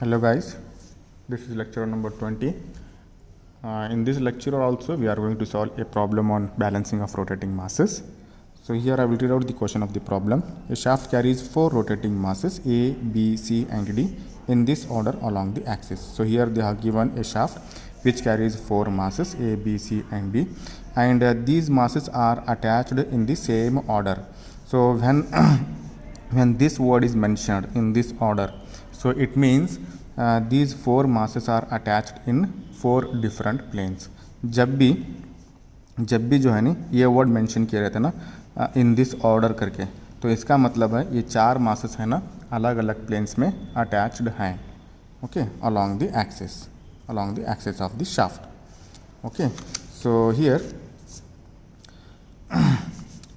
Hello guys, this is lecture number 20. In this lecture also we are going to solve a problem on balancing of rotating masses. So here I will read out the question of the problem. A shaft carries 4 rotating masses A, B, C and D in this order along the axis. So here they have given a shaft which carries 4 masses A, B, C and D, and these masses are attached in the same order. So when this word is mentioned in this order, so it means these 4 masses are attached in 4 different planes. जब भी जो है ना ये word mention किया रहता है ना इन दिस ऑर्डर करके, तो इसका मतलब है ये 4 मासेस है ना अलग अलग प्लेन्स में अटैच्ड हैं, okay, along the axis of the shaft. Okay, so here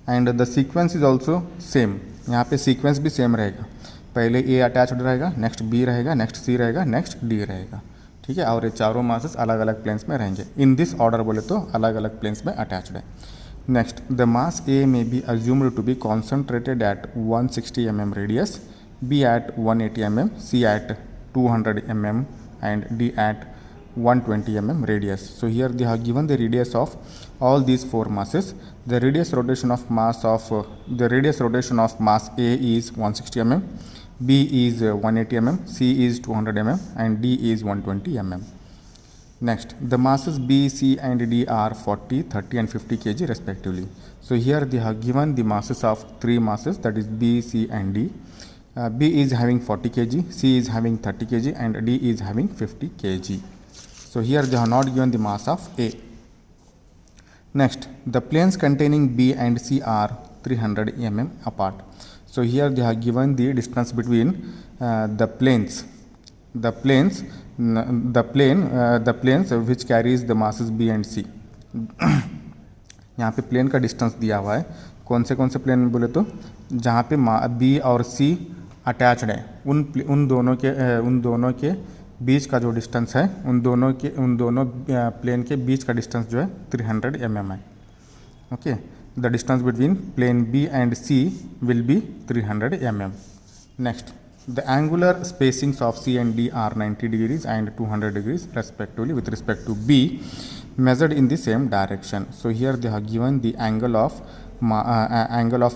and the sequence is also same. यहाँ पे सीक्वेंस भी सेम रहेगा, पहले ए अटैच्ड रहेगा, नेक्स्ट बी रहेगा, नेक्स्ट सी रहेगा, नेक्स्ट डी रहेगा, ठीक है, और ये चारों मासेस अलग अलग प्लेन्स में रहेंगे. इन दिस ऑर्डर बोले तो अलग अलग प्लेन्स में अटैच्ड है. Next, the mass A may be assumed to be concentrated at 160 mm radius, B at 180 mm, C at 200 mm and D at 120 mm radius. So here they have given the radius of all these 4 masses. The radius rotation of mass A is 160 mm, B is 180 mm, C is 200 mm and D is 120 mm. Next, the masses B, C and D are 40, 30 and 50 kg respectively. So here they have given the masses of 3 masses, that is B, C and D. B is having 40 kg, C is having 30 kg and D is having 50 kg. So here they have not given the mass of A. Next, the planes containing B and C are 300 mm apart. So here they have given the distance between the planes which carries the masses B and C. यहाँ पे plane का distance दिया हुआ है. कौन से plane में बोले तो जहाँ पे बी और सी अटैच्ड है उन दोनों के बीच का जो डिस्टेंस है उन दोनों प्लेन के बीच का डिस्टेंस जो है 300 mm है. Okay, the distance between plane B and C will be 300 mm. Next, the angular spacings of C and D are 90 degrees and 200 degrees respectively with respect to B measured in the same direction. So here they have given the angle of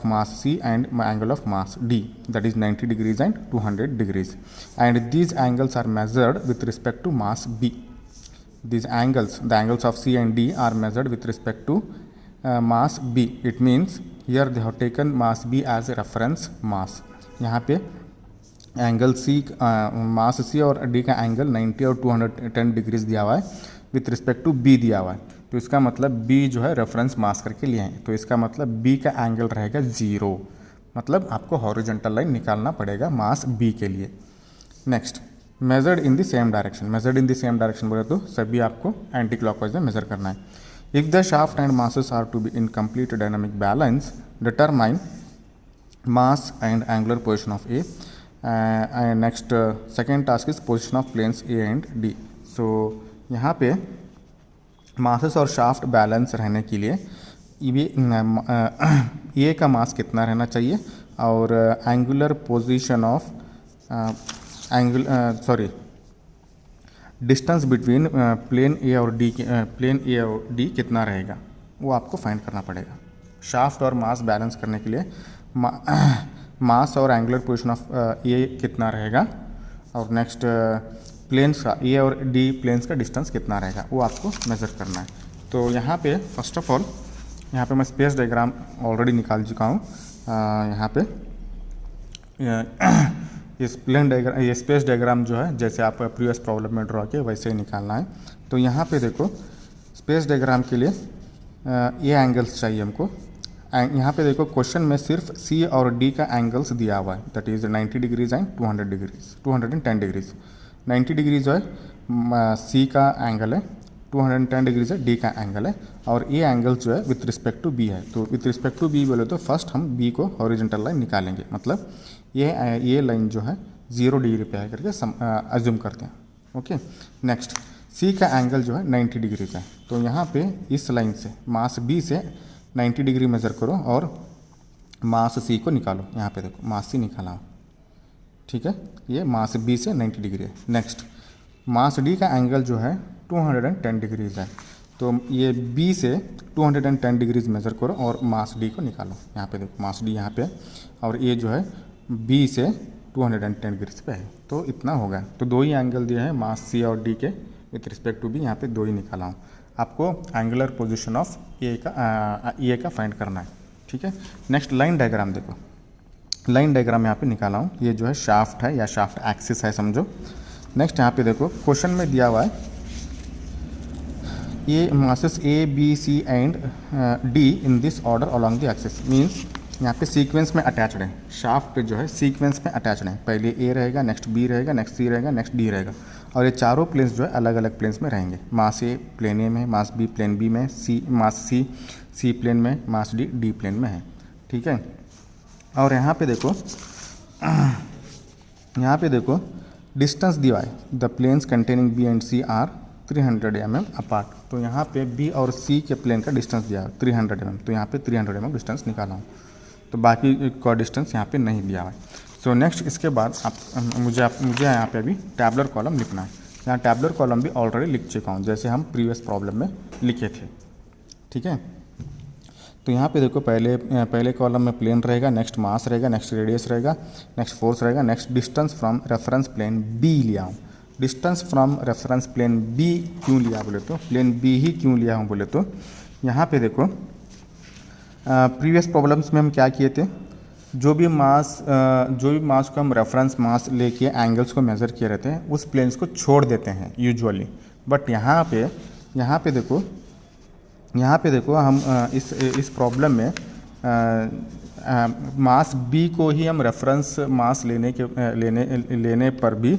mass C and angle of mass D, that is 90 degrees and 200 degrees, and these angles are measured with respect to mass B. These angles, the angles of C and D are measured with respect to mass B. It means here they have taken mass B as a reference mass. यहाँ पे angle C मास सी और D का angle 90 और 210 degrees दिया हुआ है with respect to B दिया हुआ है. तो इसका मतलब बी जो है रेफरेंस मास करके लिए हैं, तो इसका मतलब बी का एंगल रहेगा 0, मतलब आपको हॉरिजॉन्टल लाइन निकालना पड़ेगा मास बी के लिए. Next, measured in the same direction बोले तो सभी आपको एंटी क्लॉकवाइज में मेजर करना है. If the shaft and masses are to be in complete dynamic balance, determine mass and angular position of A. And next, second task is position of planes A and D. So यहाँ पे masses और shaft balance रहने के लिए ए का मास कितना रहना चाहिए और angular position of distance between plane A और डी कितना रहेगा वो आपको फाइंड करना पड़ेगा. शाफ्ट और मास बैलेंस करने के लिए मास और एंगुलर पोजीशन ऑफ ए कितना रहेगा और नेक्स्ट प्लेन्स का ए और डी प्लेन्स का डिस्टेंस कितना रहेगा वो आपको मेज़र करना है. तो यहाँ पे फर्स्ट ऑफ ऑल यहाँ पे मैं स्पेस डायग्राम ऑलरेडी निकाल चुका हूँ. यहाँ पे ये स्पेस डायग्राम जो है जैसे आप प्रीवियस प्रॉब्लम में ड्रॉ किए वैसे ही निकालना है. तो यहाँ पे देखो स्पेस डायग्राम के लिए ये एंगल्स चाहिए हमको. यहाँ पे देखो क्वेश्चन में सिर्फ सी और डी का एंगल्स दिया हुआ है, that is 90 degrees and 210 degrees. 90 degree जो है सी का एंगल है, 210 डिग्रीज है डी का एंगल है, और ये एंगल जो है विथ रिस्पेक्ट टू बी है. तो विथ रिस्पेक्ट टू बी बोले तो फर्स्ट हम बी को हॉरिजॉन्टल लाइन निकालेंगे, मतलब ये लाइन जो है 0 डिग्री पे है करके अज्यूम करते हैं. ओके, नेक्स्ट, सी का एंगल जो है 90 डिग्रीज है. तो यहाँ पे इस लाइन से मास बी से 90 डिग्री मेज़र करो और मास सी को निकालो. यहाँ पे देखो मास सी निकाला, ठीक है, ये मास बी से 90 डिग्री है। नेक्स्ट मास डी का एंगल जो है 210 डिग्रीज है, तो ये बी से 210 डिग्रीज मेज़र करो और मास डी को निकालो। यहाँ पे देखो मास डी यहाँ पे है और ये जो है बी से 210 डिग्रीज पे है, तो इतना होगा। तो दो ही एंगल दिए हैं मास सी और डी के विथ रिस्पेक्ट टू बी, यहाँ पे दो ही निकाला हूँ। आपको एंगुलर पोजीशन ऑफ ए का फाइंड करना है, ठीक है। नेक्स्ट लाइन डायग्राम देखो, लाइन डायग्राम यहाँ पे निकाला हूँ। ये जो है शाफ्ट है या शाफ्ट एक्सिस है समझो। नेक्स्ट यहाँ पे देखो क्वेश्चन में दिया हुआ है ये masses A B C and D in this order along the axis, means यहाँ पे सीक्वेंस में अटैच्ड है। शाफ्ट पे जो है सीक्वेंस में अटैच्ड है, पहले ए रहेगा, नेक्स्ट बी रहेगा, नेक्स्ट सी रहेगा, नेक्स्ट डी रहेगा, और ये चारों प्लेन्स जो है अलग अलग प्लेन्स में रहेंगे। मास ए प्लेन ए में, मास बी प्लेन बी में, मास सी प्लेन में, मास डी प्लेन में है, ठीक है। और यहाँ पे देखो डिस्टेंस दिया है, the planes containing B and C are 300 mm apart. तो यहाँ पे बी और सी के प्लेन का डिस्टेंस दिया है 300 mm, तो यहाँ पे 300 mm डिस्टेंस निकाला हूँ, तो बाकी का डिस्टेंस यहाँ पे नहीं दिया हुआ है। सो नेक्स्ट इसके बाद मुझे यहाँ पे अभी टैबुलर कॉलम लिखना है। यहाँ टैबुलर कॉलम भी ऑलरेडी लिख चुका हूँ, जैसे हम प्रीवियस प्रॉब्लम में लिखे थे, ठीक है। तो यहाँ पे देखो पहले कॉलम में प्लेन रहेगा, नेक्स्ट मास रहेगा, नेक्स्ट रेडियस रहेगा, नेक्स्ट फोर्स रहेगा, next distance from reference plane B लिया हूँ। Distance from reference plane B क्यों लिया बोले तो, प्लेन बी ही क्यों लिया हूँ बोले तो, यहाँ पे देखो प्रीवियस प्रॉब्लम्स में हम क्या किए थे, जो भी मास को हम रेफरेंस मास लेके एंगल्स को मेज़र किए रहते हैं उस प्लेन्स को छोड़ देते हैं यूजुअली। बट यहाँ पे देखो हम इस प्रॉब्लम में मास बी को ही हम रेफरेंस मास लेने पर भी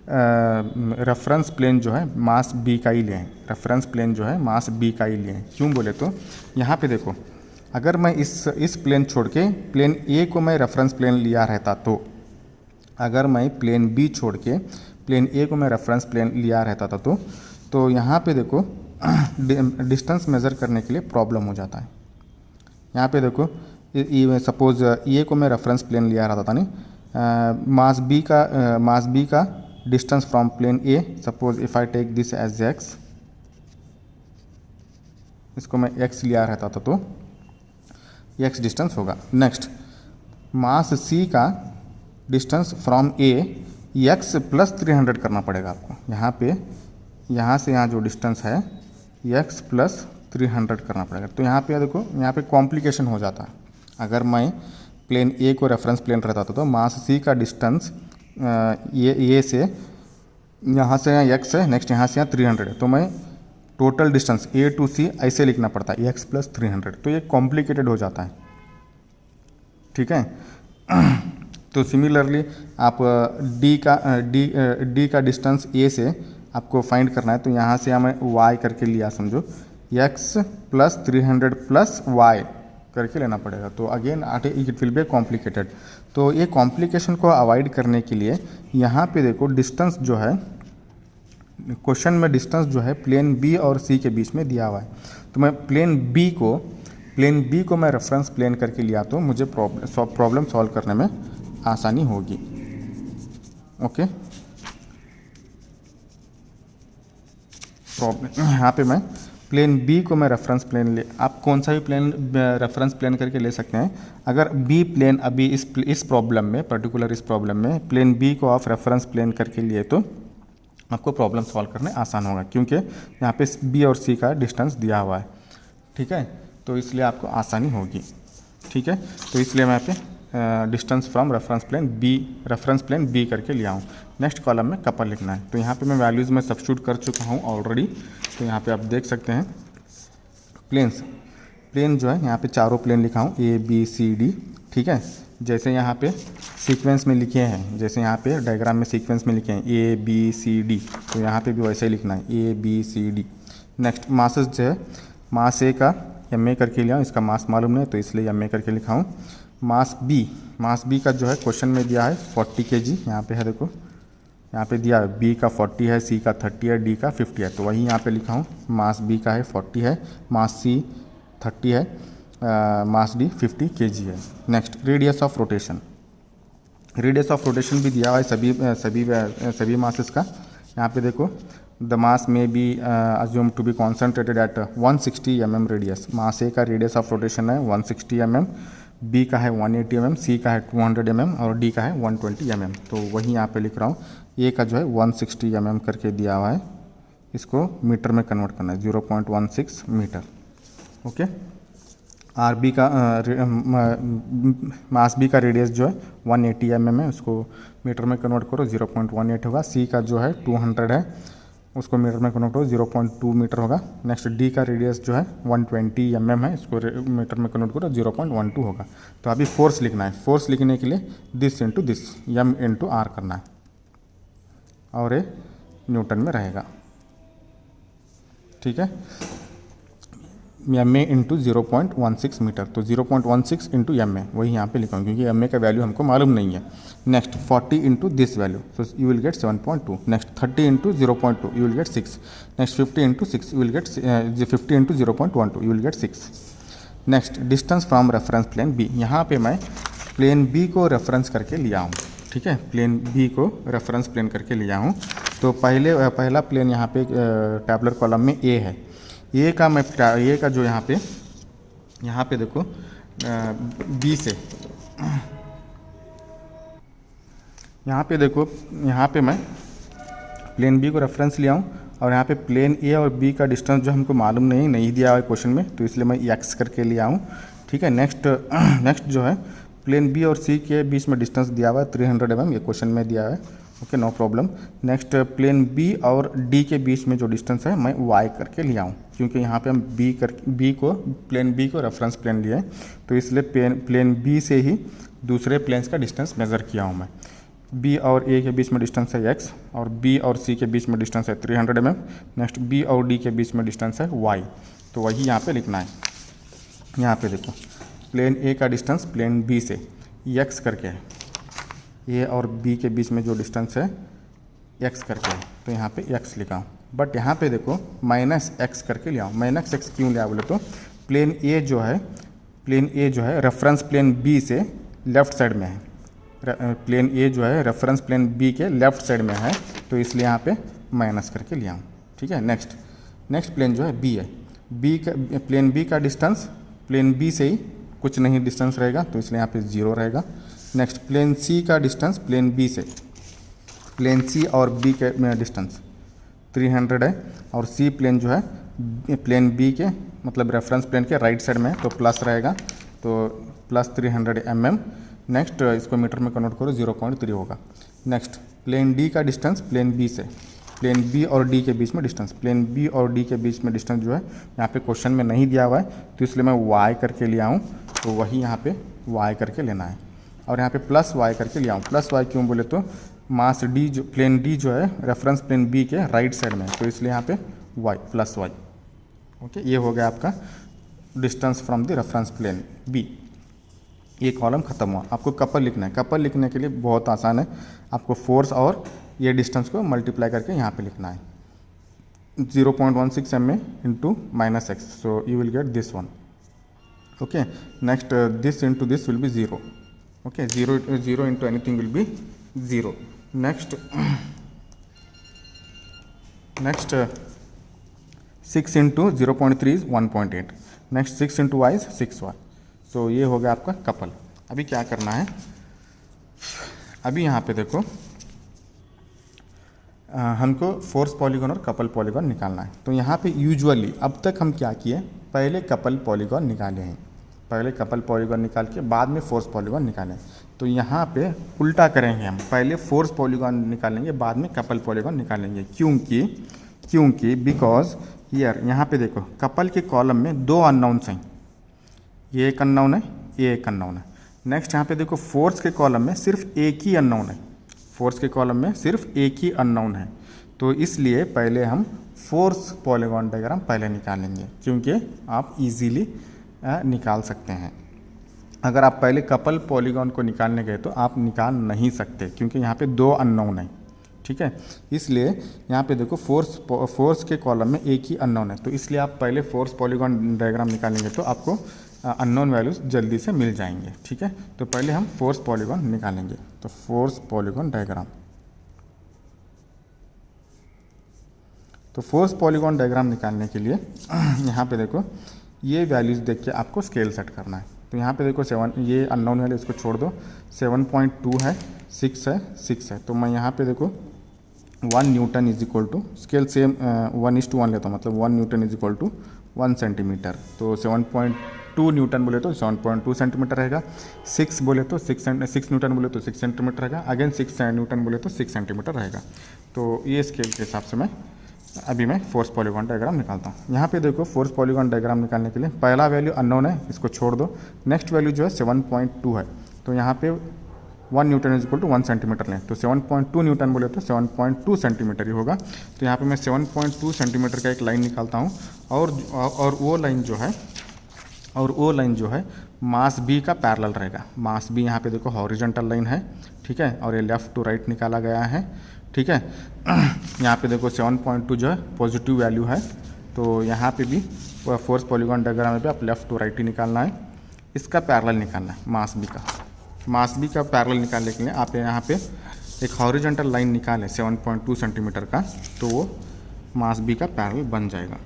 रेफरेंस प्लेन जो है मास बी का ही लिए हैं, रेफरेंस प्लेन जो है मास बी का ही लिए हैं। क्यों बोले तो यहाँ पे देखो अगर मैं इस प्लेन छोड़ के प्लेन ए को मैं रेफरेंस प्लेन लिया रहता, तो अगर मैं प्लेन बी छोड़ के प्लेन ए को मैं रेफरेंस प्लेन लिया रहता था तो यहाँ पे देखो डिस्टेंस मेज़र करने के लिए प्रॉब्लम हो जाता है। यहाँ पे देखो सपोज ए को मैं रेफरेंस प्लेन लिया रहता था नहीं, मास बी का distance from plane A, suppose if I take this as X, इसको मैं एक्स लिया रहता था तो एक्स डिस्टेंस होगा। नेक्स्ट मास सी का distance from A X plus 300 करना पड़ेगा आपको। यहाँ से यहाँ जो डिस्टेंस है एक्स प्लस 300 करना पड़ेगा। तो यहाँ पे देखो यहाँ पे कॉम्प्लिकेशन हो जाता है। अगर मैं प्लेन ए को रेफरेंस प्लेन रहता था तो मास सी का डिस्टेंस ये से यहाँ से यहाँ एक्स है, नेक्स्ट यहाँ से यहाँ 300 है, तो मैं टोटल डिस्टेंस ए टू सी ऐसे लिखना पड़ता है एक्स प्लस 300, तो ये कॉम्प्लिकेटेड हो जाता है, ठीक है। तो सिमिलरली आप डी का डिस्टेंस ए से आपको फाइंड करना है, तो यहाँ से मैं y करके लिया समझो, x प्लस 300 प्लस y करके लेना पड़ेगा। तो again it will be complicated. तो ये कॉम्प्लिकेशन को अवॉइड करने के लिए यहाँ पे देखो डिस्टेंस जो है क्वेश्चन में डिस्टेंस जो है प्लेन बी और सी के बीच में दिया हुआ है, तो मैं प्लेन बी को मैं रेफरेंस प्लेन करके लिया तो मुझे प्रॉब्लम सॉल्व करने में आसानी होगी। ओके, प्रॉब्लम यहाँ पे मैं प्लेन बी को मैं रेफरेंस प्लेन आप कौन सा भी प्लेन रेफरेंस प्लेन करके ले सकते हैं। अगर बी प्लेन अभी इस प्रॉब्लम में पर्टिकुलर इस प्रॉब्लम में प्लेन बी को आप रेफरेंस प्लेन करके लिए तो आपको प्रॉब्लम सॉल्व करने आसान होगा, क्योंकि यहाँ पे बी और सी का डिस्टेंस दिया हुआ है, ठीक है। तो इसलिए आपको आसानी होगी, ठीक है। तो इसलिए मैं यहाँ पे distance from reference plane B करके लिया हूँ। नेक्स्ट कॉलम में कपल लिखना है, तो यहाँ पे मैं वैल्यूज़ में सब्स्टिट्यूट कर चुका हूँ ऑलरेडी। तो यहाँ पे आप देख सकते हैं प्लेन जो है यहाँ पे चारों प्लेन लिखा हूँ ए बी सी डी, ठीक है। जैसे यहाँ पे सीक्वेंस में लिखे हैं, जैसे यहाँ पे डायग्राम में सीक्वेंस में लिखे हैं ए बी सी डी, तो यहाँ पे भी वैसे ही लिखना है A B C D. Next masses जो है मास ए का एम ए करके लिया हूँ, इसका मास मालूम नहीं तो इसलिए एम ए करके लिखा हूँ। मास बी का जो है क्वेश्चन में दिया है 40 kg, यहाँ पे है देखो, यहाँ पे दिया है बी का 40 है, सी का 30 है, डी का 50 है, तो वही यहाँ पे लिखा हूँ। मास बी का है 40 है, मास सी 30 है, मास डी 50 kg है। Next radius of rotation, radius of rotation भी दिया हुआ है सभी मासेस का। यहाँ पे देखो the mass may be assume to be concentrated at 160 mm radius. Mass A का रेडियस ऑफ रोटेशन है 160 mm, बी का है 180 mm, सी का है 200 mm और डी का है 120 mm। तो वही यहाँ पे लिख रहा हूँ, ए का जो है 160 mm करके दिया हुआ है, इसको मीटर में कन्वर्ट करना है 0.16 मीटर। ओके, आर बी का मास बी का रेडियस जो है 180 mm है, उसको मीटर में कन्वर्ट करो 0.18 होगा। सी का जो है 200 है, उसको मीटर में कन्वर्ट करो 0.2 मीटर होगा। नेक्स्ट डी का रेडियस जो है 120 mm है, इसको मीटर में कन्वर्ट करो 0.12 होगा। तो अभी फोर्स लिखना है, फोर्स लिखने के लिए this into this M into R करना है और ये न्यूटन में रहेगा। ठीक है, एम ए इंटू 0.16 मीटर, तो 0.16 इंटू एम ए वही यहाँ पे लिखा हूँ क्योंकि एम ए का वैल्यू हमको मालूम नहीं है। Next 40 into this value, so you will get 7.2। Next 30 into 0.2 you will get 6। Next 50 into 6 you will get 50 into 0.12 you will get 6। Next distance from reference plane B, यहाँ पे मैं plain B को reference करके लिया हूँ। ठीक है, plain B को रेफरेंस प्लेन करके लिया हूँ। तो पहला प्लेन यहाँ पे टैबुलर कॉलम में ए है। ए का जो यहाँ पे देखो बी से यहाँ पे मैं प्लेन बी को रेफरेंस लिया हूँ और यहाँ पे प्लेन ए और बी का डिस्टेंस जो हमको मालूम नहीं दिया हुआ है क्वेश्चन में, तो इसलिए मैं एक्स करके लिया हूँ। ठीक है, नेक्स्ट जो है प्लेन बी और सी के बीच में डिस्टेंस दिया हुआ है 300 mm, ये क्वेश्चन में दिया है। Okay, no problem. Next plane B और डी के बीच में जो डिस्टेंस है मैं वाई करके लिया हूँ क्योंकि यहाँ पे हम प्लेन बी को रेफरेंस प्लेन लिए, तो इसलिए प्लेन बी से ही दूसरे प्लेन्स का डिस्टेंस मेज़र किया हूँ मैं। बी और ए के बीच में डिस्टेंस है एक्स और बी और सी के बीच में डिस्टेंस है 300 mm। नेक्स्ट बी और डी के बीच में डिस्टेंस है वाई, तो वही यहाँ पे लिखना है। यहाँ पे देखो प्लेन ए का डिस्टेंस प्लेन बी से एक्स करके है, ए और बी के बीच में जो डिस्टेंस है एक्स करके है, तो यहाँ पे एक्स लिखा हूँ। बट यहाँ पे देखो माइनस एक्स करके लिया हूँ। माइनस एक्स क्यों लिया बोले तो प्लेन ए जो है रेफरेंस प्लेन बी से लेफ्ट साइड में है। प्लेन ए जो है रेफरेंस प्लेन बी के लेफ्ट साइड में है, तो इसलिए यहाँ पे माइनस करके लिया हूँ। ठीक है, नेक्स्ट प्लेन जो है बी है, प्लेन बी का डिस्टेंस प्लेन बी से ही कुछ नहीं डिस्टेंस रहेगा, तो इसलिए यहाँ पे 0 रहेगा। नेक्स्ट प्लेन सी का डिस्टेंस प्लेन बी से, प्लेन सी और बी के में डिस्टेंस 300 है और सी प्लेन जो है प्लेन बी के मतलब रेफरेंस प्लेन के राइट साइड में है, तो प्लस रहेगा, तो प्लस 300 mm। नेक्स्ट इसको मीटर में कन्वर्ट करो 0.3 होगा। नेक्स्ट प्लेन डी का डिस्टेंस प्लेन बी से, प्लेन बी और डी के बीच में डिस्टेंस, प्लेन बी और डी के बीच में डिस्टेंस जो है यहाँ पे क्वेश्चन में नहीं दिया हुआ है, तो इसलिए मैं वाई करके लिया हूँ, तो वही यहाँ पे वाई करके लेना है। और यहाँ पे प्लस वाई करके लिया हूँ। प्लस वाई क्यों बोले तो मास डी जो प्लेन डी जो है रेफरेंस प्लेन बी के राइट साइड में, तो इसलिए यहाँ पे वाई प्लस वाई। ओके, ये हो गया आपका distance from the reference plane B. ये कॉलम खत्म हुआ। आपको कपल लिखना है। कपल लिखने के लिए बहुत आसान है, आपको फोर्स और ये डिस्टेंस को मल्टीप्लाई करके यहाँ पे लिखना है 0.16 mm into minus X, so you will get this one. Okay, next this into this will be 0। Okay, 0 into anything will be 0। Next 6 into 0.3 is 1.8। Next 6 into Y is 6y। तो ये हो गया आपका कपल। अभी क्या करना है, अभी यहाँ पे देखो हमको फोर्स पॉलीगॉन और कपल पॉलीगॉन निकालना है। तो यहाँ पे यूजुअली अब तक हम क्या किए, पहले कपल पॉलीगॉन निकाले हैं, पहले कपल पॉलीगॉन निकाल के बाद में फोर्स पॉलीगॉन निकालें। तो यहाँ पे उल्टा करेंगे, हम पहले फोर्स पॉलीगॉन निकालेंगे बाद में कपल पॉलीगॉन निकालेंगे। क्योंकि बिकॉज यहाँ पे देखो कपल के कॉलम में 2 अननोन्स हैं, ये एक अननोन है, ये एक अननोन है। नेक्स्ट यहाँ पे देखो फोर्स के कॉलम में सिर्फ एक ही अननोन है, फोर्स के कॉलम में सिर्फ एक ही अननोन है। तो इसलिए पहले हम फोर्स पॉलीगॉन डायग्राम पहले निकालेंगे, क्योंकि आप इजीली निकाल सकते हैं। अगर आप पहले कपल पॉलीगॉन को निकालने गए तो आप निकाल नहीं सकते, क्योंकि यहाँ पे 2 अननोन है। ठीक है, इसलिए यहाँ पे देखो फोर्स के कॉलम में एक ही अननोन है, तो इसलिए आप पहले फोर्स पॉलीगॉन डायग्राम निकालेंगे तो आपको अननोन वैल्यूज़ जल्दी से मिल जाएंगे। ठीक है, तो पहले हम फोर्स पॉलीगॉन निकालेंगे। तो फोर्स पॉलीगॉन डायग्राम, तो फोर्स पॉलीगॉन डायग्राम निकालने के लिए यहाँ पे देखो ये वैल्यूज़ देख के आपको स्केल सेट करना है। तो यहाँ पे देखो 7, ये अननोन वैल्यू इसको छोड़ दो, 7.2 है, 6 है, 6 है। तो मैं यहाँ पे देखो 1 newton is equal to, scale same 1:1 लेता हूँ, मतलब 1 newton is equal to 1 centimetre. तो 7.2 न्यूटन बोले तो 7.2 सेंटीमीटर रहेगा, 6 बोले तो 6 न्यूटन बोले तो 6 सेंटीमीटर रहेगा, अगेन 6 न्यूटन बोले तो 6 सेंटीमीटर रहेगा। तो ये स्केल के हिसाब से अभी मैं फोर्स पॉलीगॉन डायग्राम निकालता हूँ। यहाँ पे देखो फोर्स पॉलीगॉन डायग्राम निकालने के लिए पहला वैल्यू अननोन है, इसको छोड़ दो। नेक्स्ट वैल्यू जो है 7.2 है, तो यहाँ पे 1 newton is equal to 1 centimetre लें, तो 7.2 न्यूटन बोले तो 7.2 सेंटीमीटर ही होगा। तो यहाँ पे मैं 7.2 सेंटीमीटर का एक लाइन निकालता हूँ, और वो लाइन जो है मास बी का पैरेलल रहेगा। मास बी यहाँ पे देखो हॉरिजॉन्टल लाइन है, ठीक है, और ये लेफ़्ट टू राइट निकाला गया है। ठीक है, यहाँ पे देखो 7.2 जो है पॉजिटिव वैल्यू है, तो यहाँ पे भी फोर्स पॉलीगॉन डायग्राम में भी आप लेफ़्ट टू राइट ही निकालना है। इसका पैरेलल निकालना है मास बी का पैरेलल निकालने के लिए आप यहाँ पे एक हॉरिजॉन्टल लाइन निकालें 7.2 सेंटीमीटर का, तो वो मास बी का पैरेलल बन जाएगा।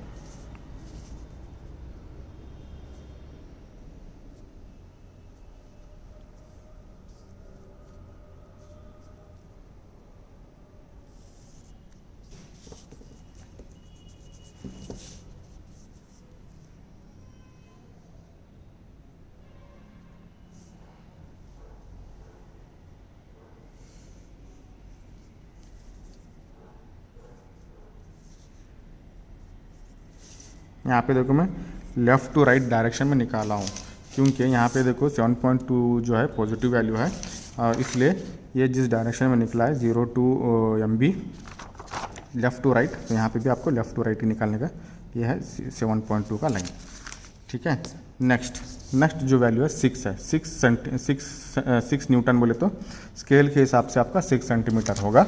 यहाँ पे देखो मैं लेफ़्ट टू राइट डायरेक्शन में निकाला हूँ, क्योंकि यहाँ पे देखो 7.2 जो है पॉजिटिव वैल्यू है, और इसलिए ये जिस डायरेक्शन में निकला है 0 to MB left to right, तो यहाँ पे भी आपको लेफ़्ट टू राइट ही निकालने का, ये है 7.2 का लाइन। ठीक है, नेक्स्ट जो वैल्यू है 6 है, 6 न्यूटन बोले तो स्केल के हिसाब से आपका 6 सेंटीमीटर होगा।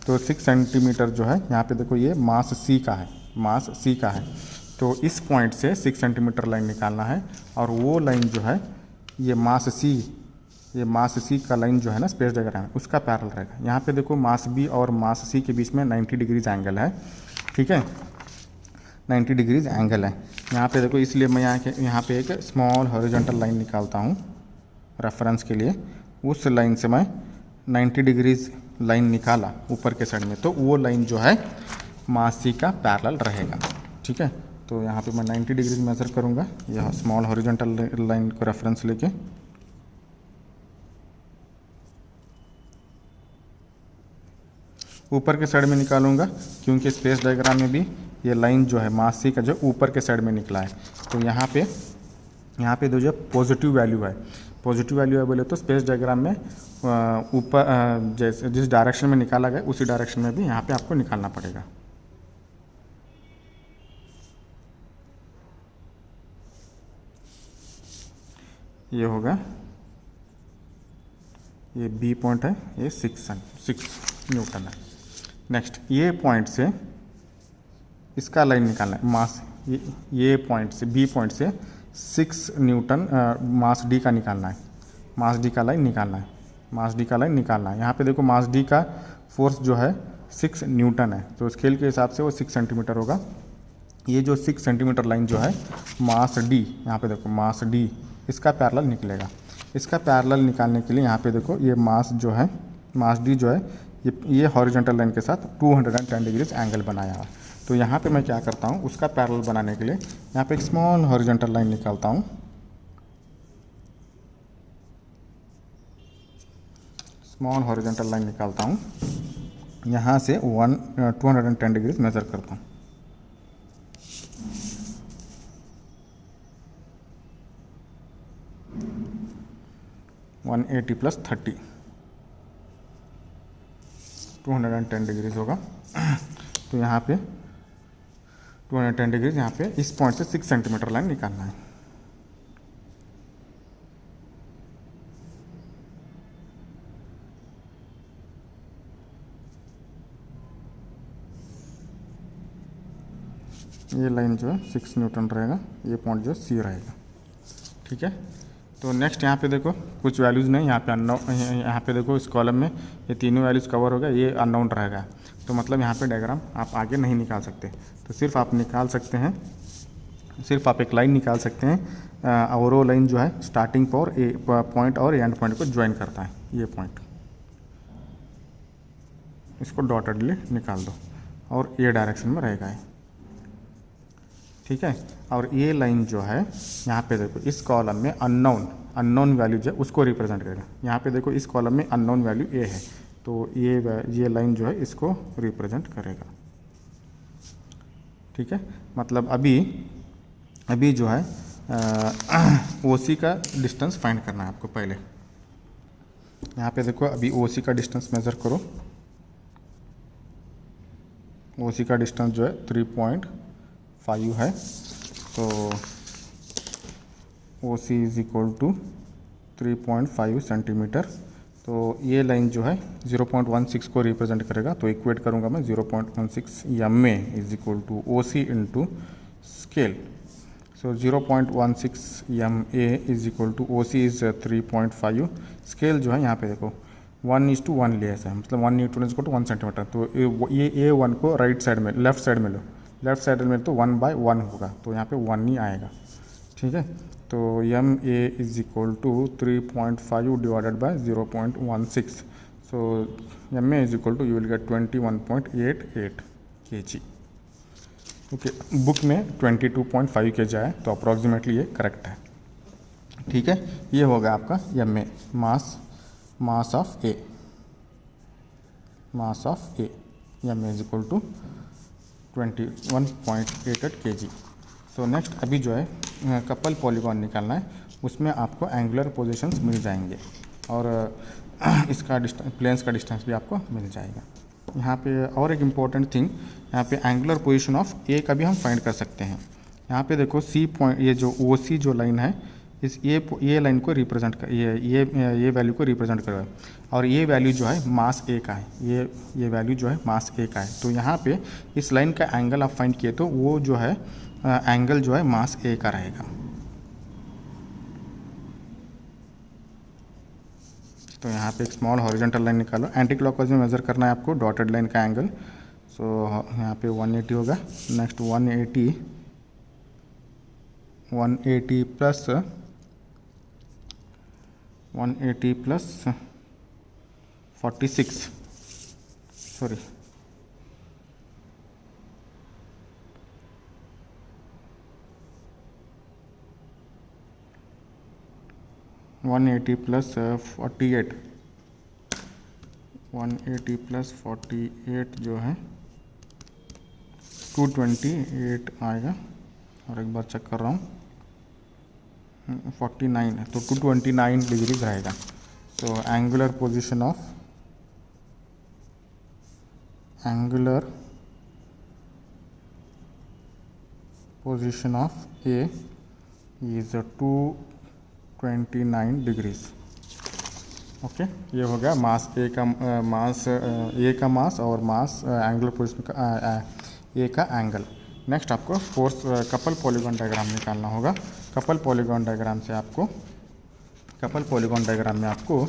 तो 6 सेंटीमीटर जो है यहाँ पे देखो ये मास सी का है, तो इस पॉइंट से 6 सेंटीमीटर लाइन निकालना है, और वो लाइन जो है ये मास सी का लाइन जो है ना स्पेस डायग्राम में उसका पैरेलल रहेगा। यहाँ पे देखो मास बी और मास सी के बीच में 90 डिग्रीज एंगल है। ठीक है, 90 डिग्रीज एंगल है यहाँ पे देखो, इसलिए मैं यहाँ पे एक स्मॉल हॉरिजॉन्टल लाइन निकालता हूँ रेफरेंस के लिए। उस लाइन से मैं 90 डिग्रीज लाइन निकाला ऊपर के साइड में, तो वो लाइन जो है मास सी का पैरेलल रहेगा। ठीक है, तो यहाँ पे मैं 90 डिग्रीज मेज़र करूँगा, यह स्मॉल हॉरिजॉन्टल लाइन को रेफरेंस लेके। ऊपर के साइड में निकालूंगा, क्योंकि स्पेस डायग्राम में भी ये लाइन जो है मास सी का जो ऊपर के साइड में निकला है। तो यहाँ पे दो जो पॉजिटिव वैल्यू है बोले तो स्पेस डायग्राम में ऊपर जैसे जिस डायरेक्शन में निकाला गया उसी डायरेक्शन में भी यहाँ पे आपको निकालना पड़ेगा। ये होगा, ये बी पॉइंट है, ये 6 न्यूटन है। नेक्स्ट ये पॉइंट से इसका लाइन निकालना है, मास ये पॉइंट से बी पॉइंट से 6 न्यूटन मास डी का निकालना है, मास डी का लाइन निकालना है। यहाँ पे देखो मास डी का फोर्स जो है 6 न्यूटन है, तो स्केल के हिसाब से वो 6 सेंटीमीटर होगा। ये जो 6 सेंटीमीटर लाइन जो है मास डी, यहाँ पे देखो मास डी इसका पैरेलल निकलेगा। इसका पैरेलल निकालने के लिए यहाँ पे देखो ये मास डी जो है ये हॉरिजॉन्टल लाइन के साथ 210 डिग्रीज एंगल बनाया है। तो यहाँ पे मैं क्या करता हूँ, उसका पैरेलल बनाने के लिए यहाँ पे एक स्मॉल हॉरिजॉन्टल लाइन निकालता हूँ। यहाँ से 210 डिग्रीज मेज़र करता हूँ। वन 180 + 30 210 डिग्रीज होगा। तो यहाँ पे 210 डिग्रीज यहाँ पे इस पॉइंट से 6 सेंटीमीटर लाइन निकालना है। ये लाइन जो है 6 न्यूटन रहेगा, ये पॉइंट जो सी रहेगा। ठीक है। तो नेक्स्ट यहाँ पे देखो कुछ वैल्यूज़ नहीं, यहाँ पे अननोन, यहाँ पे देखो इस कॉलम में ये तीनों वैल्यूज़ कवर हो गया, ये अननोन रहेगा। तो मतलब यहाँ पे डायग्राम आप आगे नहीं निकाल सकते। तो सिर्फ आप निकाल सकते हैं, सिर्फ आप एक लाइन निकाल सकते हैं और वो लाइन जो है स्टार्टिंग पॉइंट और एंड पॉइंट को ज्वाइन करता है, ये पॉइंट, इसको डॉटेडली निकाल दो और ये डायरेक्शन में रहेगा ये, ठीक है। और ये लाइन जो है यहाँ पे देखो इस कॉलम में अननोन वैल्यू जो है उसको रिप्रेजेंट करेगा। यहाँ पे देखो इस कॉलम में अननोन वैल्यू ए है, तो ये लाइन जो है इसको रिप्रेजेंट करेगा, ठीक है। मतलब अभी जो है OC का डिस्टेंस फाइंड करना है आपको पहले। यहाँ पे देखो अभी OC का डिस्टेंस मेज़र करो। OC का डिस्टेंस जो है 3.5 है, तो OC is equal to 3.5 centimetre. तो ये लाइन जो है 0.16 को रिप्रेजेंट करेगा, तो इक्वेट करूँगा मैं 0.16 MA is equal to OC into scale. So 0.16 MA is equal to OC is 3.5, scale जो है यहाँ पे देखो 1:1 लिया है, मतलब 1 newton is equal to 1 centimetre. तो ये A1 को राइट साइड में, लेफ्ट साइड में लो, लेफ्ट साइड में तो 1/1 होगा, तो यहाँ पे 1 ही आएगा, ठीक है। तो MA is equal to 3.5 divided by 0.16, so MA is equal to you will get 21.88 kg। Okay, book में 22.5 kg आया, तो अप्रॉक्सीमेटली ये करेक्ट है, ठीक है। ये होगा आपका MA, mass of A, MA is equal to 21.88 kg। So next अभी जो है कपल पॉलीगॉन निकालना है, उसमें आपको एंगुलर पोजीशंस मिल जाएंगे और इसका डिस्टेंस, प्लेन्स का डिस्टेंस भी आपको मिल जाएगा। यहाँ पे और एक इम्पॉर्टेंट थिंग, यहाँ पे एंगुलर पोजीशन ऑफ ए का भी हम फाइंड कर सकते हैं। यहाँ पे देखो C पॉइंट, ये जो OC जो लाइन है, इस ये लाइन को रिप्रेजेंट कर, ये वैल्यू को रिप्रेजेंट कर रहा है, और ये वैल्यू जो है मास A का है, ये वैल्यू जो है मास A का है। तो यहाँ पे इस लाइन का एंगल आप फाइंड किए तो वो जो है एंगल जो है मास A का रहेगा। तो यहाँ पे एक स्मॉल हॉरिजॉन्टल लाइन निकालो, एंटी क्लॉकवाइज में मेजर करना है आपको डॉटेड लाइन का एंगल। सो यहाँ पे 180 होगा, next 180 plus 46, sorry 180 plus 48, 180 plus 48 जो है 228 आएगा, और एक बार चेक कर रहा हूँ 49 है, तो 229 डिग्रीज रहेगा। तो angular position of A is 229 degrees. Okay, ये हो गया मास A का मास और मास एंगुलर पोजीशन का A का एंगल। नेक्स्ट आपको फोर्स कपल पॉलीगॉन डायग्राम निकालना होगा। कपल पॉलीगॉन डायग्राम में आपको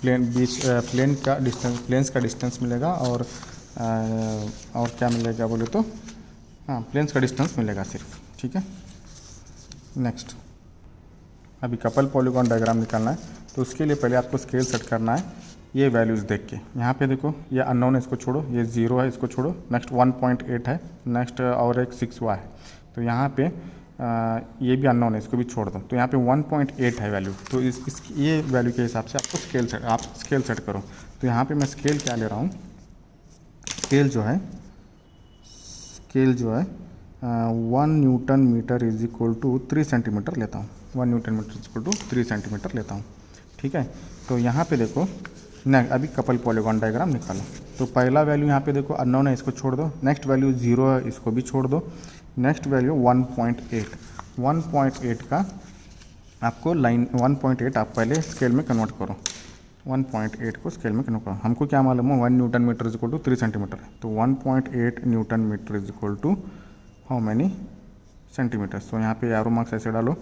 प्लेन्स का डिस्टेंस मिलेगा, और क्या मिलेगा बोले तो हाँ, प्लेन्स का डिस्टेंस मिलेगा सिर्फ, ठीक है। नेक्स्ट अभी कपल पॉलीगॉन डायग्राम निकालना है, तो उसके लिए पहले आपको स्केल सेट करना है ये वैल्यूज़ देख के। यहाँ पे देखो ये अननोन है, इसको छोड़ो, ये 0 है, इसको छोड़ो, नेक्स्ट 1.8 है, नेक्स्ट और एक 6 हुआ है, तो यहाँ पे ये भी अननोन है, इसको भी छोड़ दो। तो यहाँ पे 1.8 है वैल्यू, तो ये वैल्यू के हिसाब से आपको स्केल सेट करो। तो यहाँ पे मैं स्केल क्या ले रहा हूँ, स्केल जो है 1 newton metre is equal to 3 centimetre लेता हूँ, 1 newton metre is equal to 3 centimetre लेता हूँ, ठीक है। तो यहाँ पे देखो अभी कपल पॉलीगॉन डायग्राम निकालो। तो पहला वैल्यू यहाँ पे देखो अननोन है, इसको छोड़ दो, नेक्स्ट वैल्यू 0 है, इसको भी छोड़ दो, नेक्स्ट वैल्यू 1.8 का आपको लाइन 1.8 आप पहले स्केल में कन्वर्ट करो, 1.8 को स्केल में कन्वर्ट करो। हमको क्या मालूम है 1 newton metre is equal to 3 centimetre है, तो 1.8 newton metre is equal to how many centimetre. So यहाँ पे एरो मार्क्स ऐसे डालो,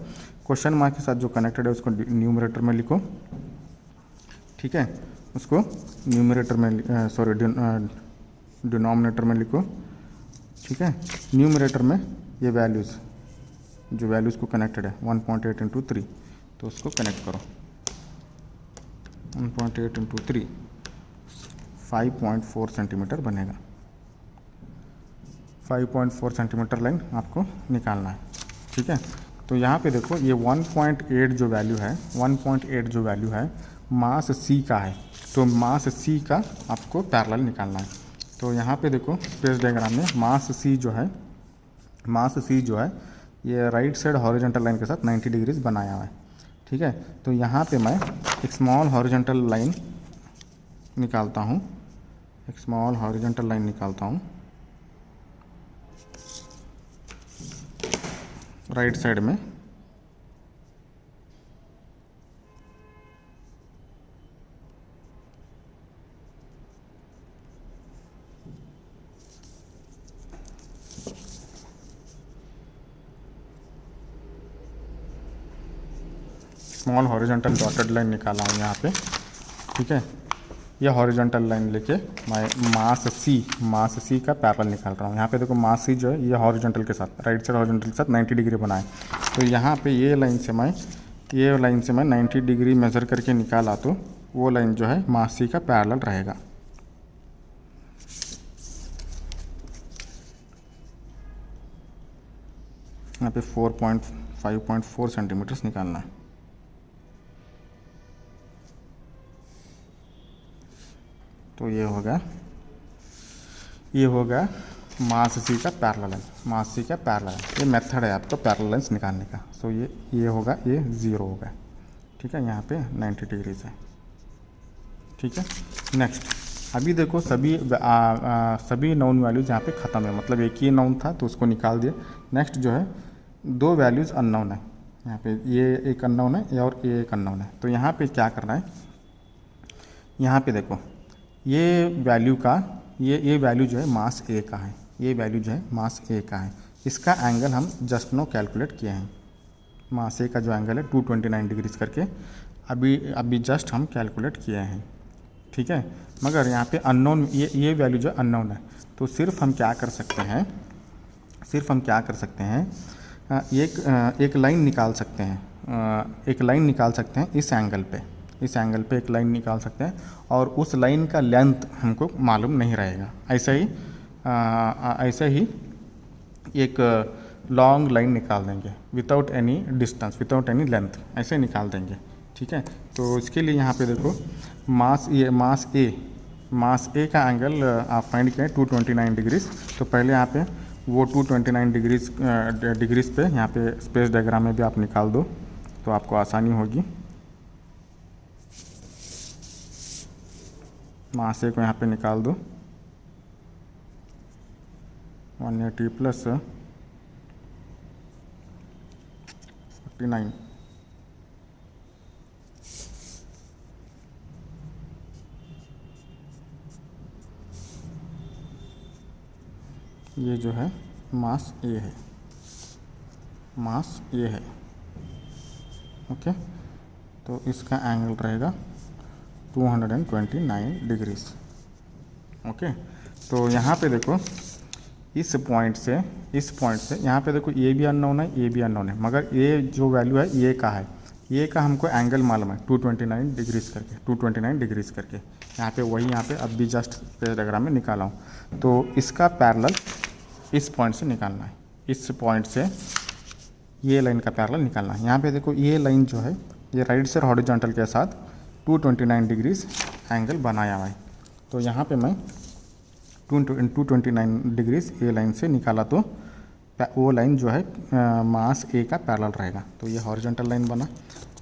क्वेश्चन मार्क के साथ जो कनेक्टेड है उसको न्यूमरेटर में लिखो, ठीक है, उसको न्यूमरेटर में सॉरी डिनोमिनेटर में लिखो, ठीक है। न्यूमरेटर में ये वैल्यूज़, जो वैल्यूज़ को कनेक्टेड है 1.8 इंटू 3, तो उसको कनेक्ट करो। 1.8 इंटू 3 5.4 सेंटीमीटर बनेगा। 5.4 सेंटीमीटर लाइन आपको निकालना है, ठीक है। तो यहाँ पे देखो ये 1.8 जो वैल्यू है, 1.8 जो वैल्यू है मास सी का है, तो मास सी का आपको पैरेलल निकालना है। तो यहाँ पे देखो स्पेस डायग्राम में मास सी जो है ये राइट साइड हॉरिजॉन्टल लाइन के साथ 90 डिग्रीज बनाया हुआ है, ठीक है। तो यहाँ पे मैं एक स्मॉल हॉरिजॉन्टल लाइन निकालता हूँ, एक स्मॉल हॉरिजॉन्टल लाइन निकालता हूँ राइट साइड में, स्मॉल हॉरिजॉन्टल डॉटेड लाइन निकाला हूँ यहाँ पे, ठीक है। यह हॉरिजॉन्टल लाइन लेके मैं मास सी का पैरेलल निकाल रहा हूँ। यहाँ पे देखो मास सी जो है ये हॉरिजॉन्टल के साथ, राइट साइड हॉरिजॉन्टल के साथ 90 डिग्री बनाए, तो यहाँ पे ये लाइन से मैं 90 डिग्री मेज़र करके निकाला, तो वो लाइन जो है मास सी का पैरेलल रहेगा। यहाँ पे 5.4 सेंटीमीटर्स निकालना है। तो ये होगा मास सी का पैरेलल लाइन, मास सी का पैरेलल, ये मेथड है आपका पैरेलल लाइन्स निकालने का। सो ये होगा, ये 0 होगा, ठीक है। यहाँ पे 90 डिग्रीज है, ठीक है। नेक्स्ट अभी देखो सभी नॉन वैल्यूज़ यहाँ पे ख़त्म है, मतलब एक ही नॉन था तो उसको निकाल दिए। नेक्स्ट जो है 2 वैल्यूज़ अननोन है, यहाँ पे ये एक अननोन है और ये एक अननोन है। तो यहाँ पे क्या करना है, यहाँ पे देखो ये वैल्यू जो है मास ए का है, ये वैल्यू जो है मास ए का है, इसका एंगल हम जस्ट नो कैलकुलेट किए हैं। मास ए का जो एंगल है 229 डिग्रीज करके अभी जस्ट हम कैलकुलेट किए हैं, ठीक है। मगर यहाँ पे अननोन, ये वैल्यू जो अननोन है, तो सिर्फ हम क्या कर सकते हैं, एक लाइन निकाल सकते हैं, इस एंगल पे एक लाइन निकाल सकते हैं, और उस लाइन का लेंथ हमको मालूम नहीं रहेगा। ऐसे ही एक लॉन्ग लाइन निकाल देंगे without any distance, without any length, ऐसे निकाल देंगे, ठीक है। तो इसके लिए यहाँ पे देखो मास ए का एंगल आप फाइंड करें 229 डिग्रीज। तो पहले यहाँ पे वो 229 डिग्रीज पे यहाँ पे स्पेस डायग्राम में भी आप निकाल दो, तो आपको आसानी होगी। मास ए को यहाँ पे निकाल दो, 180 प्लस 49, ये जो है मास ए है, ओके। तो इसका एंगल रहेगा 229 डिग्रीज, ओके। तो यहाँ पे देखो इस पॉइंट से यहाँ पे देखो ये भी अननोन है, मगर ये जो वैल्यू है ये का है, ये का हमको एंगल मालूम है 229 डिग्रीज करके यहाँ पे अब भी जस्ट स्पेस डायग्राम में निकाला हूँ। तो इसका पैरेलल इस पॉइंट से निकालना है, इस पॉइंट से ये लाइन का पैरेलल निकालना है। यहाँ पे देखो ये लाइन जो है ये राइट साइड हॉरिजॉन्टल के साथ 229 डिग्रीज एंगल बनाया हुआ है। तो यहाँ पे मैं 229 डिग्रीज ए लाइन से निकाला, तो वो लाइन जो है मास ए का पैरेलल रहेगा। तो ये हॉरिजॉन्टल लाइन बना,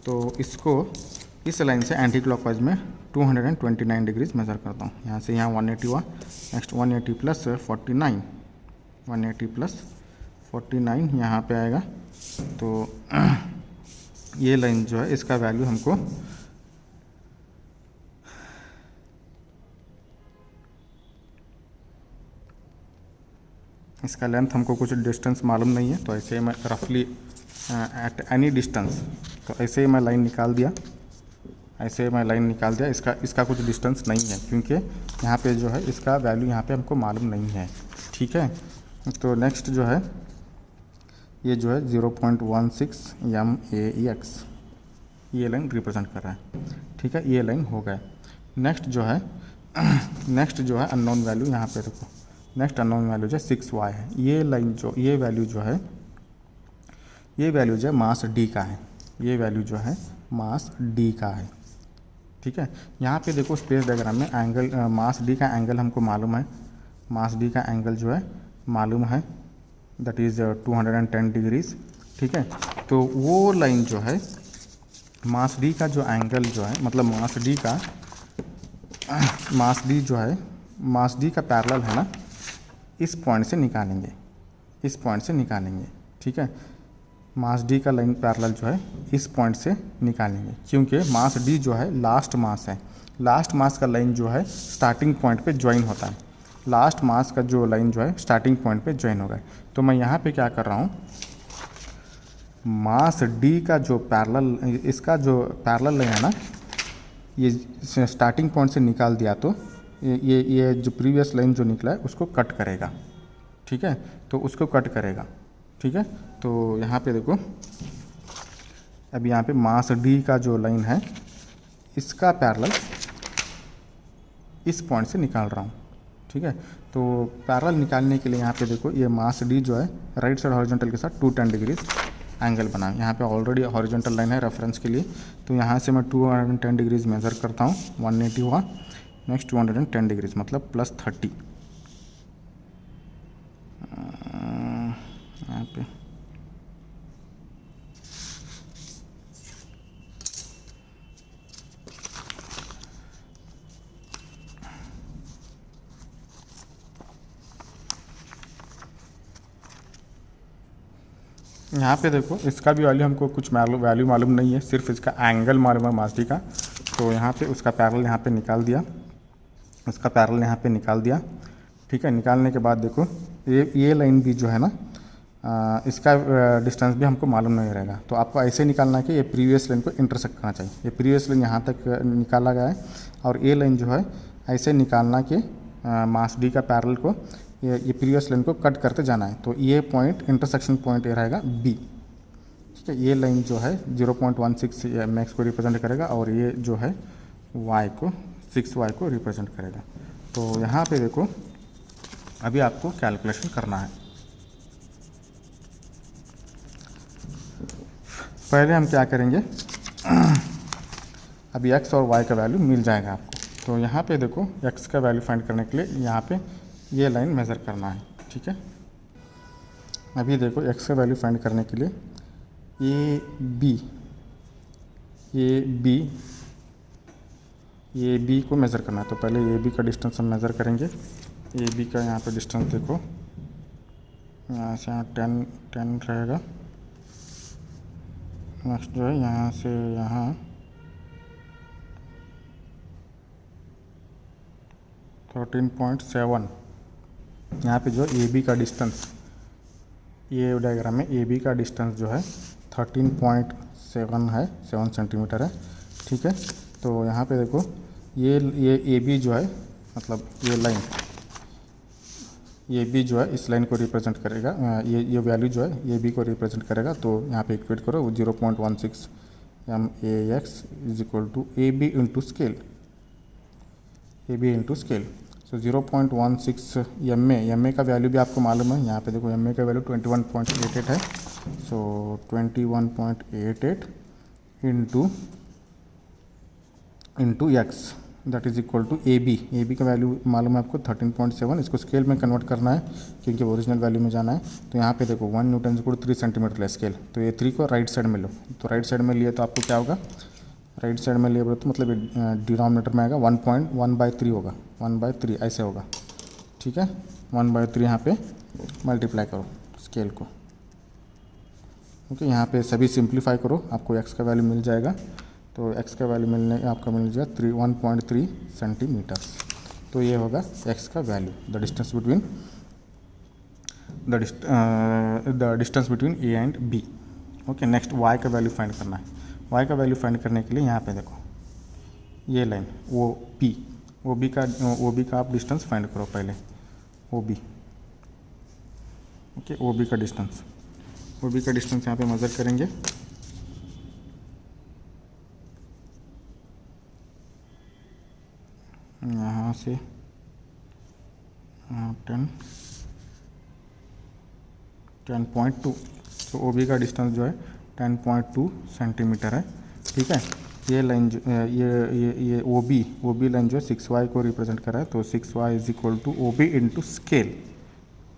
तो इसको इस लाइन से एंटी क्लॉकवाइज में 229 डिग्रीज मेज़र करता हूँ। यहाँ से यहाँ 180 हुआ, नेक्स्ट 180 प्लस 49, 180 प्लस 49 यहाँ पे आएगा। तो ये लाइन जो है इसका वैल्यू हमको इसका लेंथ हमको कुछ डिस्टेंस मालूम नहीं है, तो ऐसे ही मैं रफली एट एनी डिस्टेंस, तो ऐसे ही मैं लाइन निकाल दिया, ऐसे मैं लाइन निकाल दिया। इसका कुछ डिस्टेंस नहीं है, क्योंकि यहाँ पे जो है इसका वैल्यू यहाँ पे हमको मालूम नहीं है। ठीक है, तो नेक्स्ट जो है ये जो है 0.16 MAX ये लाइन रिप्रेजेंट कर रहा है। ठीक है, ये लाइन हो गया। नेक्स्ट जो है अननोन वैल्यू, यहाँ पे देखो नेक्स्ट अननोन वैल्यू जो है 6y है। ये लाइन जो ये वैल्यू जो है मास d का है, ये वैल्यू जो है मास d का है। ठीक है, यहाँ पे देखो स्पेस डायग्राम में एंगल मास d का एंगल हमको मालूम है, मास d का एंगल जो है मालूम है, दैट इज़ 210 डिग्रीज। ठीक है, तो वो लाइन जो है मास d का जो एंगल जो है, मतलब मास d जो है मास d का पैरेलल है ना, इस पॉइंट से निकालेंगे, इस पॉइंट से निकालेंगे। ठीक है, मास d का लाइन पैरेलल जो है इस पॉइंट से निकालेंगे, क्योंकि मास d जो है लास्ट मास है। लास्ट मास का लाइन जो है स्टार्टिंग पॉइंट पे ज्वाइन होता है, लास्ट मास का जो लाइन जो है स्टार्टिंग पॉइंट पे ज्वाइन होगा। तो मैं यहाँ पे क्या कर रहा हूँ, मास d का जो पैरेलल, इसका जो पैरेलल लाइन है ना, ये स्टार्टिंग पॉइंट से निकाल दिया तो ये जो प्रीवियस लाइन जो निकला है उसको कट करेगा। ठीक है, तो उसको कट करेगा। ठीक है, तो यहाँ पे देखो, अब यहाँ पे मास d का जो लाइन है इसका पैरेलल इस पॉइंट से निकाल रहा हूँ। ठीक है, तो पैरेलल निकालने के लिए यहाँ पे देखो, ये मास d जो है राइट साइड हॉरिजॉन्टल के साथ 210 डिग्रीज एंगल बना। यहाँ पे ऑलरेडी हॉरिजॉन्टल लाइन है रेफरेंस के लिए, तो यहाँ से मैं 210 डिग्रीज मेज़र करता हूँ, 180 हुआ, नेक्स्ट 210 डिग्रीज मतलब +30। यहाँ पे देखो इसका भी वैल्यू हमको कुछ वैल्यू मालूम नहीं है, सिर्फ इसका एंगल मालूम है मास d का। तो यहाँ पे उसका पैरेलल यहाँ पे निकाल दिया, उसका पैरेलल यहाँ पे निकाल दिया। ठीक है, निकालने के बाद देखो ये लाइन भी जो है ना, इसका डिस्टेंस भी हमको मालूम नहीं रहेगा। तो आपको ऐसे निकालना है कि ये प्रीवियस लाइन को इंटरसेक्ट करना चाहिए। ये प्रीवियस लाइन यहाँ तक निकाला गया है, और ये लाइन जो है ऐसे निकालना कि मास d का पैरेलल को ये प्रीवियस लाइन को कट करते जाना है। तो ये पॉइंट इंटरसेक्शन पॉइंट ये रहेगा B। ठीक है, ये लाइन जो है 0.16 मैक्स को रिप्रेजेंट करेगा, और ये जो है y को 6y को रिप्रेजेंट करेगा। तो यहाँ पे देखो अभी आपको कैलकुलेशन करना है। पहले हम क्या करेंगे, अभी x और y का वैल्यू मिल जाएगा आपको। तो यहाँ पे देखो x का वैल्यू फाइंड करने के लिए यहाँ पे ये लाइन मेज़र करना है। ठीक है, अभी देखो x का वैल्यू फाइंड करने के लिए ये b को मेज़र करना है। तो पहले ये b का डिस्टेंस हम मेज़र करेंगे। ये b का यहाँ पे डिस्टेंस देखो, यहाँ से यहाँ 10 रहेगा। नेक्स्ट जो है यहाँ से यहाँ 13.7। यहाँ पे जो ए बी का डिस्टेंस, ये डायग्राम में ए बी का डिस्टेंस जो है 13.7 है, 7 सेंटीमीटर है। ठीक है, तो यहाँ पे देखो ये ए बी जो है, मतलब ये लाइन, ये बी जो है इस लाइन को रिप्रेजेंट करेगा, ये वैल्यू जो है ये बी को रिप्रेजेंट करेगा। तो यहाँ पे इक्वेट करो 0.16 MAX is equal to A B into scale, A B into scale. So 0.16 MA का वैल्यू भी आपको मालूम है। यहाँ पे देखो MA का वैल्यू 21.88 है। So 21.88 into X that is equal to A B का वैल्यू मालूम है आपको 13.7। इसको स्केल में कन्वर्ट करना है क्योंकि ओरिजिनल वैल्यू में जाना है। तो यहाँ पे देखो 1 न्यूटन इक्वल 3 सेंटीमीटर है स्केल। तो ये 3 को राइट साइड में लो, तो राइट साइड में लिए तो आपको क्या होगा, राइट साइड में लिए तो मतलब डिनोमिनेटर में आएगा 1.1/3 होगा, 1/3 ऐसे होगा। ठीक है, 1/3 यहाँ पे मल्टीप्लाई करो स्केल को। ओके, यहाँ पे सभी सिंप्लीफाई करो, आपको एक्स का वैल्यू मिल जाएगा। तो एक्स का वैल्यू मिलने आपका मिल जाएगा 1.3 सेंटीमीटर। तो ये होगा एक्स का value, the distance between the distance between A and B. Okay, next Y का वैल्यू फाइंड करना है। वाई का वैल्यू फाइंड करने के लिए यहाँ पे देखो ये लाइन वो पी, ओ बी का आप डिस्टेंस फाइंड करो पहले, O B. Okay, O B का डिस्टेंस, ओ बी का डिस्टेंस यहाँ पे मेजर करेंगे। यहाँ से 10.2, तो ओ बी का डिस्टेंस जो है 10.2 सेंटीमीटर है। ठीक है, ये लाइन जो ये ओ बी लाइन जो है 6y को रिप्रेजेंट कर रहा है, तो 6y is equal to O B into scale,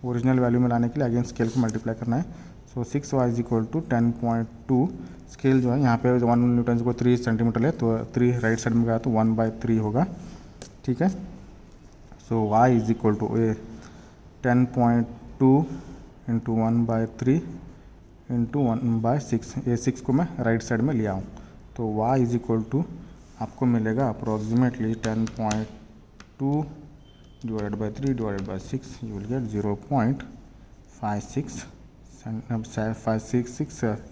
original value में लाने के लिए अगेन स्केल को मल्टीप्लाई करना है। So 6y is equal to 10.2, scale जो है यहाँ पे 1 न्यूटन को 3 सेंटीमीटर है, तो 3 राइट साइड में गया तो 1/3 होगा। ठीक है, so y is equal to 10.2 into 1/3 into 1/6, ये 6 को मैं राइट साइड में लिया हूँ, तो y इज इक्वल टू आपको मिलेगा approximately 10.2 divided by 3 divided by 6, you will gate 0.566।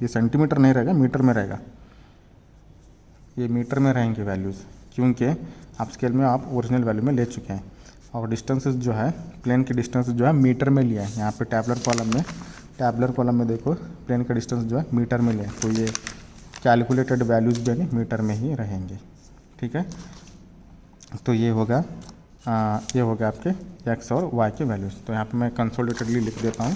ये सेंटीमीटर नहीं रहेगा, मीटर में रहेगा, ये मीटर में रहेंगे वैल्यूज़, क्योंकि आप स्केल में आप ओरिजिनल वैल्यू में ले चुके हैं, और डिस्टेंसेस जो है प्लेन के डिस्टेंस जो है मीटर में लिया है। यहाँ पे टैबलर कॉलम में देखो प्लेन का डिस्टेंस जो है मीटर में लिया है, तो ये कैलकुलेटेड वैल्यूज़ भी नहीं मीटर में ही रहेंगे। ठीक है, तो ये होगा आपके एक्स और वाई के वैल्यूज़। तो यहाँ पे मैं कंसोलिडेटेडली लिख देता हूँ।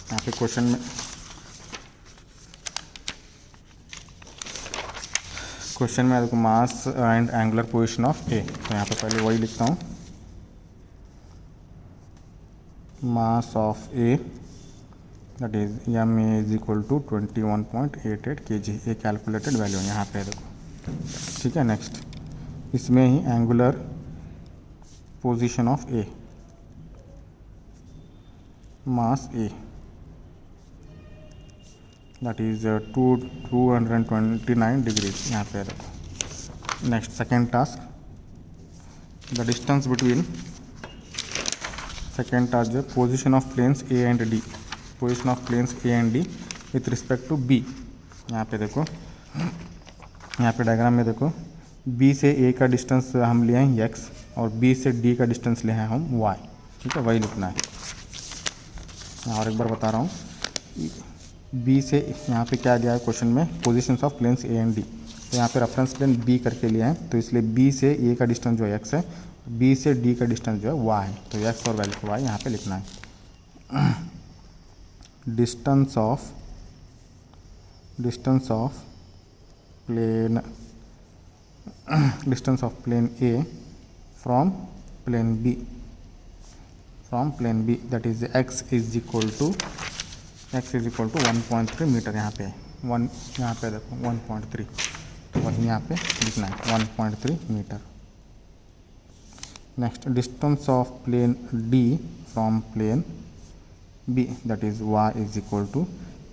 यहाँ पे क्वेश्चन में देखो mass and angular position of A, तो यहाँ पे पहले वही लिखता हूँ, mass of A that is M A is equal to 21.88 kg, ये कैलकुलेटेड वैल्यू है यहाँ पे देखो। ठीक है, नेक्स्ट इसमें ही angular position of A, mass A that is 229 degrees, यहाँ पे देखो। Next second task, the distance between, second task जो position of planes A and D, position of planes A and D with respect to B. यहाँ पे देखो, यहाँ पे diagram में देखो, बी से ए का डिस्टेंस हम लिए हैं एक्स, और बी से डी का डिस्टेंस लिए हैं हम वाई। ठीक है, वही लिखना है। और एक बार बता रहा हूँ, बी से यहाँ पे क्या दिया है क्वेश्चन में, positions of planes A and D, तो यहाँ पे रेफरेंस प्लेन बी करके लिए हैं, तो इसलिए बी से ए का डिस्टेंस जो है एक्स है, बी से डी का डिस्टेंस जो है वाई है, तो एक्स और वैल्यू को वाई यहाँ पे लिखना है। Distance of plane A from plane B that is x is equal to 1.3 metre. यहाँ पे देखो 1.3, तो वही यहाँ पे लिखना है 1.3 metre. Next distance of plane D from plane B that is y is equal to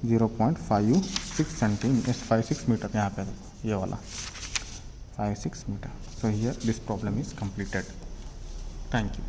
0.56 metre. यहाँ पे देखो ये वाला 56 metre. So here this problem is completed. Thank you.